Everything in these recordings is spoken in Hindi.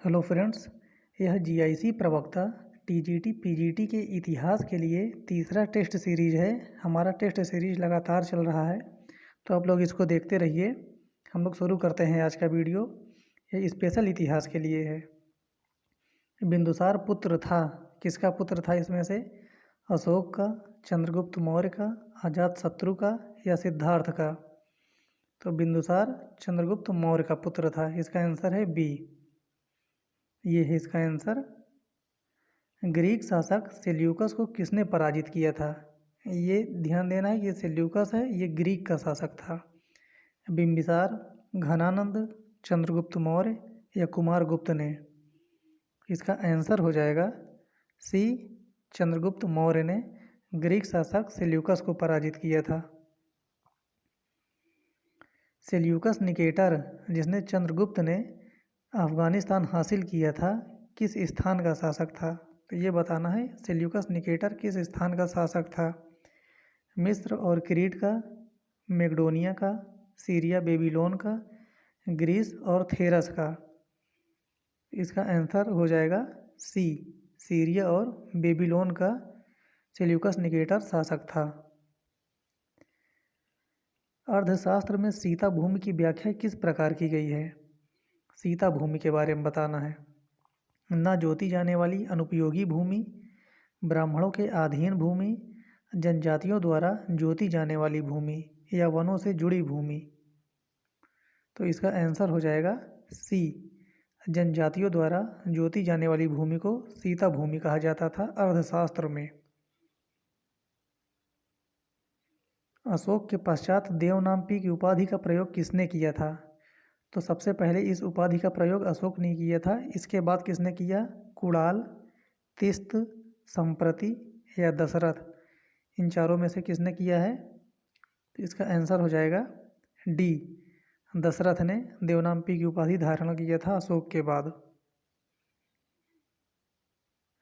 हेलो फ्रेंड्स, यह जीआईसी प्रवक्ता टीजीटी पीजीटी के इतिहास के लिए तीसरा टेस्ट सीरीज है। हमारा टेस्ट सीरीज लगातार चल रहा है, तो आप लोग इसको देखते रहिए। हम लोग शुरू करते हैं आज का वीडियो। ये स्पेशल इतिहास के लिए है। बिंदुसार पुत्र था, किसका पुत्र था इसमें से? अशोक का, चंद्रगुप्त मौर्य का, अजातशत्रु का या सिद्धार्थ का? तो बिंदुसार चंद्रगुप्त मौर्य का पुत्र था। इसका आंसर है बी। ये है इसका आंसर। ग्रीक शासक सेल्यूकस को किसने पराजित किया था? ये ध्यान देना है, ये सेल्यूकस है, ये ग्रीक का शासक था। बिंबिसार, घनानंद, चंद्रगुप्त मौर्य या कुमारगुप्त ने? इसका आंसर हो जाएगा सी, चंद्रगुप्त मौर्य ने ग्रीक शासक सेल्यूकस को पराजित किया था। सेल्यूकस निकेटर, जिसने चंद्रगुप्त ने अफगानिस्तान हासिल किया था, किस स्थान का शासक था? तो ये बताना है सेल्यूकस निकेटर किस स्थान का शासक था। मिस्र और क्रीट का, मैक्डोनिया का, सीरिया बेबीलोन का, ग्रीस और थेरस का? इसका आंसर हो जाएगा सी, सीरिया और बेबीलोन का सेल्यूकस निकेटर शासक था। अर्थशास्त्र में सीता भूमि की व्याख्या किस प्रकार की गई है? सीता भूमि के बारे में बताना है। ना जोती जाने वाली अनुपयोगी भूमि, ब्राह्मणों के अधीन भूमि, जनजातियों द्वारा जोती जाने वाली भूमि या वनों से जुड़ी भूमि? तो इसका आंसर हो जाएगा सी, जनजातियों द्वारा जोती जाने वाली भूमि को सीता भूमि कहा जाता था अर्थशास्त्र में। अशोक के पश्चात देवनाम्पी की उपाधि का प्रयोग किसने किया था? तो सबसे पहले इस उपाधि का प्रयोग अशोक ने किया था। इसके बाद किसने किया? कुणाल, तिस्त, संप्रति या दशरथ? इन चारों में से किसने किया है? तो इसका आंसर हो जाएगा डी, दशरथ ने देवनाम्पी की उपाधि धारण किया था अशोक के बाद।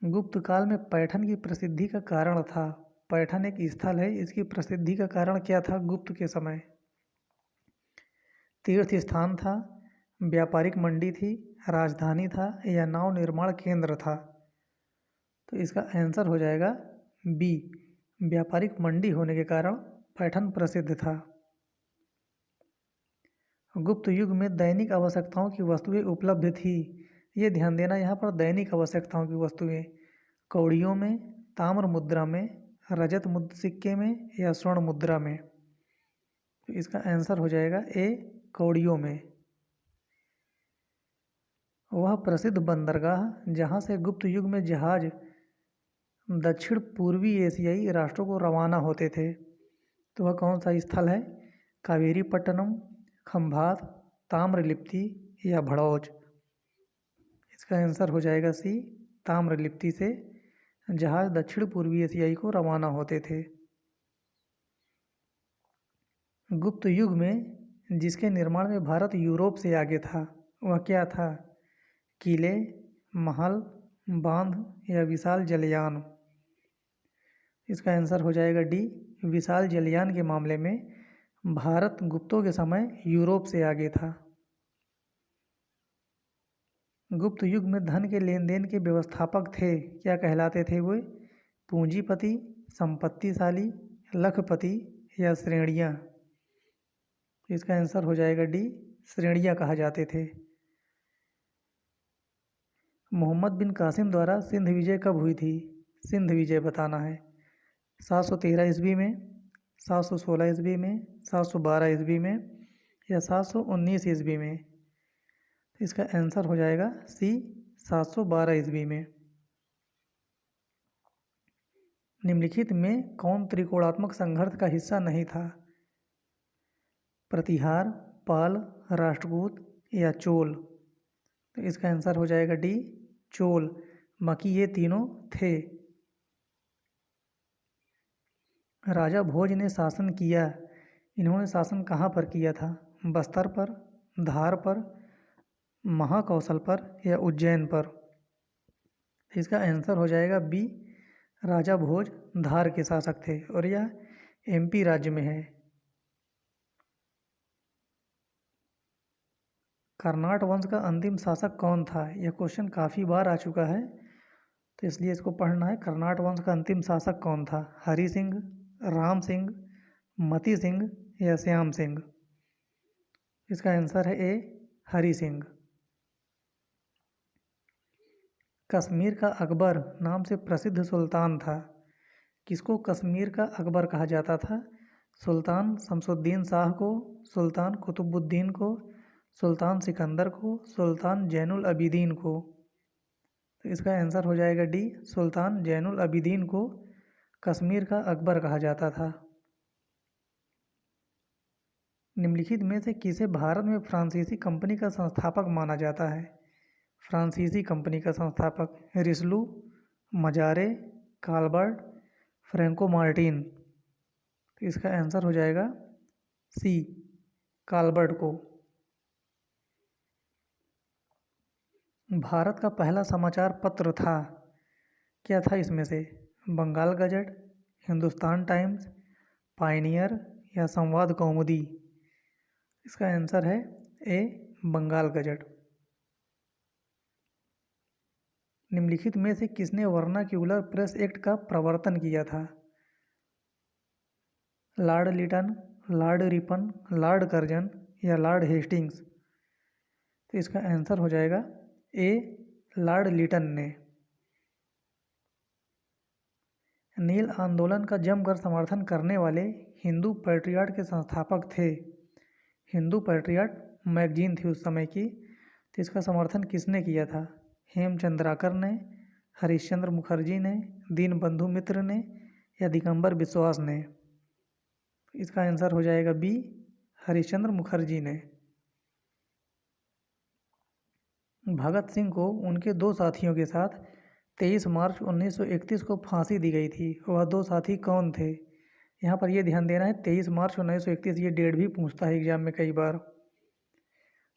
गुप्त काल में पैठन की प्रसिद्धि का कारण था। पैठन एक स्थल है, इसकी प्रसिद्धि का कारण क्या था गुप्त के समय? तीर्थ स्थान था, व्यापारिक मंडी थी, राजधानी था या नाव निर्माण केंद्र था? तो इसका आंसर हो जाएगा बी, व्यापारिक मंडी होने के कारण पैठन प्रसिद्ध था। गुप्त युग में दैनिक आवश्यकताओं की वस्तुएं उपलब्ध थी। ये ध्यान देना, यहाँ पर दैनिक आवश्यकताओं की वस्तुएं कौड़ियों में, ताम्र मुद्रा में, रजत सिक्के में या स्वर्ण मुद्रा में? तो इसका आंसर हो जाएगा ए, कौड़ियों में। वह प्रसिद्ध बंदरगाह जहाँ से गुप्त युग में जहाज दक्षिण पूर्वी एशियाई राष्ट्रों को रवाना होते थे, तो वह कौन सा स्थल है? कावेरी पट्टनम, खंभात, ताम्रलिप्ति या भड़ौच? इसका आंसर हो जाएगा सी, ताम्रलिप्ति से जहाज दक्षिण पूर्वी एशियाई को रवाना होते थे। गुप्त युग में जिसके निर्माण में भारत यूरोप से आगे था, वह क्या था? किले, महल, बांध या विशाल जलयान? इसका आंसर हो जाएगा डी, विशाल जलयान के मामले में भारत गुप्तों के समय यूरोप से आगे था। गुप्त युग में धन के लेन देन के व्यवस्थापक थे, क्या कहलाते थे वे? पूंजीपति, संपत्तिशाली, लखपति या श्रेणियाँ? इसका आंसर हो जाएगा डी, श्रेणियाँ कहा जाते थे। मोहम्मद बिन कासिम द्वारा सिंध विजय कब हुई थी? सिंध विजय बताना है। 713 ईस्वी में, 716 ईस्वी में, 712 ईस्वी में या 719 ईस्वी में? इसका आंसर हो जाएगा सी, 712 ईस्वी में। निम्नलिखित में कौन त्रिकोणात्मक संघर्ष का हिस्सा नहीं था? प्रतिहार, पाल, राष्ट्रकूट या चोल? तो इसका आंसर हो जाएगा डी, चोल। बाकी ये तीनों थे। राजा भोज ने शासन किया, इन्होंने शासन कहाँ पर किया था? बस्तर पर, धार पर, महाकौशल पर या उज्जैन पर? इसका आंसर हो जाएगा बी, राजा भोज धार के शासक थे और यह एमपी राज्य में है। कर्नाट वंश का अंतिम शासक कौन था? यह क्वेश्चन काफ़ी बार आ चुका है, तो इसलिए इसको पढ़ना है। कर्नाट वंश का अंतिम शासक कौन था? हरि सिंह, राम सिंह, मती सिंह या श्याम सिंह? इसका आंसर है ए, हरि सिंह। कश्मीर का अकबर नाम से प्रसिद्ध सुल्तान था। किसको कश्मीर का अकबर कहा जाता था? सुल्तान शमसुद्दीन शाह को, सुल्तान कुतुबुद्दीन को, सुल्तान सिकंदर को, सुल्तान जैनुल अबिदीन को? तो इसका आंसर हो जाएगा डी, सुल्तान जैनुल अबिदीन को कश्मीर का अकबर कहा जाता था। निम्नलिखित में से किसे भारत में फ्रांसीसी कंपनी का संस्थापक माना जाता है? फ्रांसीसी कंपनी का संस्थापक रिस्लू, मजारे, काल्बर्ट, फ्रैंको मार्टिन? तो इसका आंसर हो जाएगा सी, काल्बर्ट को। भारत का पहला समाचार पत्र था, क्या था इसमें से? Bengal Gazette, Hindustan Times, Pioneer या संवाद कौमुदी? इसका आंसर है ए, बंगाल गजट। निम्नलिखित में से किसने वर्नाक्यूलर प्रेस एक्ट का प्रवर्तन किया था? Lord Lytton, Lord Ripon, Lord Curzon या लॉर्ड हेस्टिंग्स? तो इसका आंसर हो जाएगा ए, लॉर्ड लिटन ने। नील आंदोलन का जमकर समर्थन करने वाले हिंदू पैट्रियट के संस्थापक थे। हिंदू पैट्रियट मैगजीन थी उस समय की, तो इसका समर्थन किसने किया था? हेमचंद्राकर ने, हरिश्चंद्र मुखर्जी ने, दीनबंधु मित्र ने या दिगंबर बिश्वास ने? इसका आंसर हो जाएगा बी, हरिश्चंद्र मुखर्जी ने। भगत सिंह को उनके दो साथियों के साथ 23 मार्च 1931 को फांसी दी गई थी। वह दो साथी कौन थे? यहाँ पर यह ध्यान देना है, 23 मार्च 1931 ये डेट भी पूछता है एग्जाम में कई बार।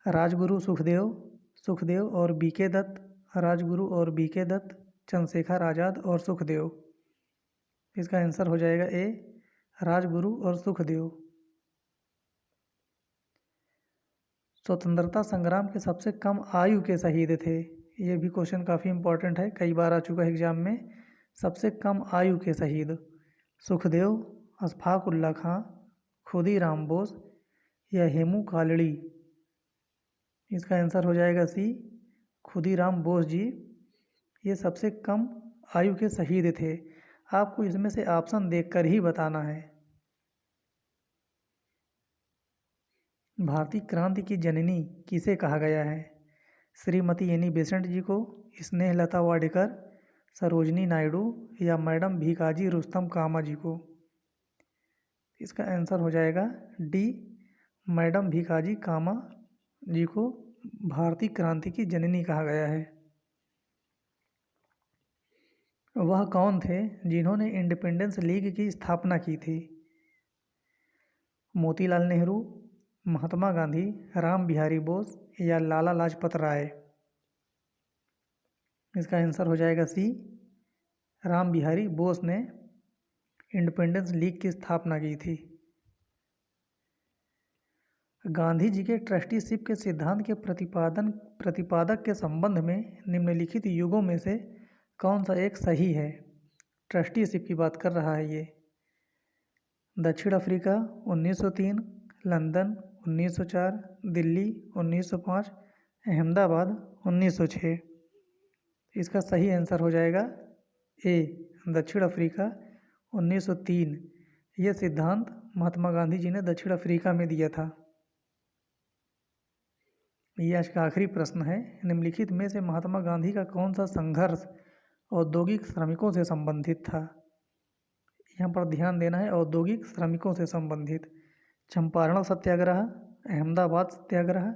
राजगुरु सुखदेव, सुखदेव और बीके दत्त, राजगुरु और बीके दत्त, चंद्रशेखर आज़ाद और सुखदेव? इसका आंसर हो जाएगा ए, राजगुरु और सुखदेव। स्वतंत्रता संग्राम के सबसे कम आयु के शहीद थे। ये भी क्वेश्चन काफ़ी इंपॉर्टेंट है, कई बार आ चुका है एग्जाम में। सबसे कम आयु के शहीद सुखदेव, अशफाक उल्ला खां, खुदीराम बोस या हेमू कालड़ी? इसका आंसर हो जाएगा सी, खुदीराम बोस जी। ये सबसे कम आयु के शहीद थे। आपको इसमें से ऑप्शन देखकर ही बताना है। भारतीय क्रांति की जननी किसे कहा गया है? श्रीमती एनी बेसेंट जी को, स्नेहलता वाडेकर, सरोजनी नायडू या मैडम भीकाजी रुस्तम कामा जी को? इसका आंसर हो जाएगा डी, मैडम भीकाजी कामा जी को भारतीय क्रांति की जननी कहा गया है। वह कौन थे जिन्होंने इंडिपेंडेंस लीग की स्थापना की थी? मोतीलाल नेहरू, महात्मा गांधी, राम बिहारी बोस या लाला लाजपत राय? इसका आंसर हो जाएगा सी, राम बिहारी बोस ने इंडिपेंडेंस लीग की स्थापना की थी। गांधी जी के ट्रस्टीशिप के सिद्धांत के प्रतिपादक के संबंध में निम्नलिखित युगों में से कौन सा एक सही है? ट्रस्टीशिप की बात कर रहा है ये। दक्षिण अफ्रीका 1903, लंदन 1904, दिल्ली 1905, अहमदाबाद 1906? इसका सही आंसर हो जाएगा ए, दक्षिण अफ्रीका 1903। यह सिद्धांत महात्मा गांधी जी ने दक्षिण अफ्रीका में दिया था। यह आज का आखिरी प्रश्न है। निम्नलिखित में से महात्मा गांधी का कौन सा संघर्ष औद्योगिक श्रमिकों से संबंधित था? यहाँ पर ध्यान देना है, औद्योगिक श्रमिकों से संबंधित। चंपारण सत्याग्रह, अहमदाबाद सत्याग्रह,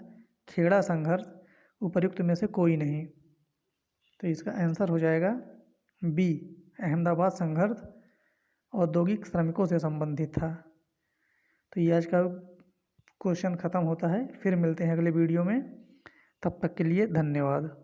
खेड़ा संघर्ष, उपर्युक्त में से कोई नहीं? तो इसका आंसर हो जाएगा बी, अहमदाबाद संघर्ष औद्योगिक श्रमिकों से संबंधित था। तो ये आज का क्वेश्चन ख़त्म होता है। फिर मिलते हैं अगले वीडियो में, तब तक के लिए धन्यवाद।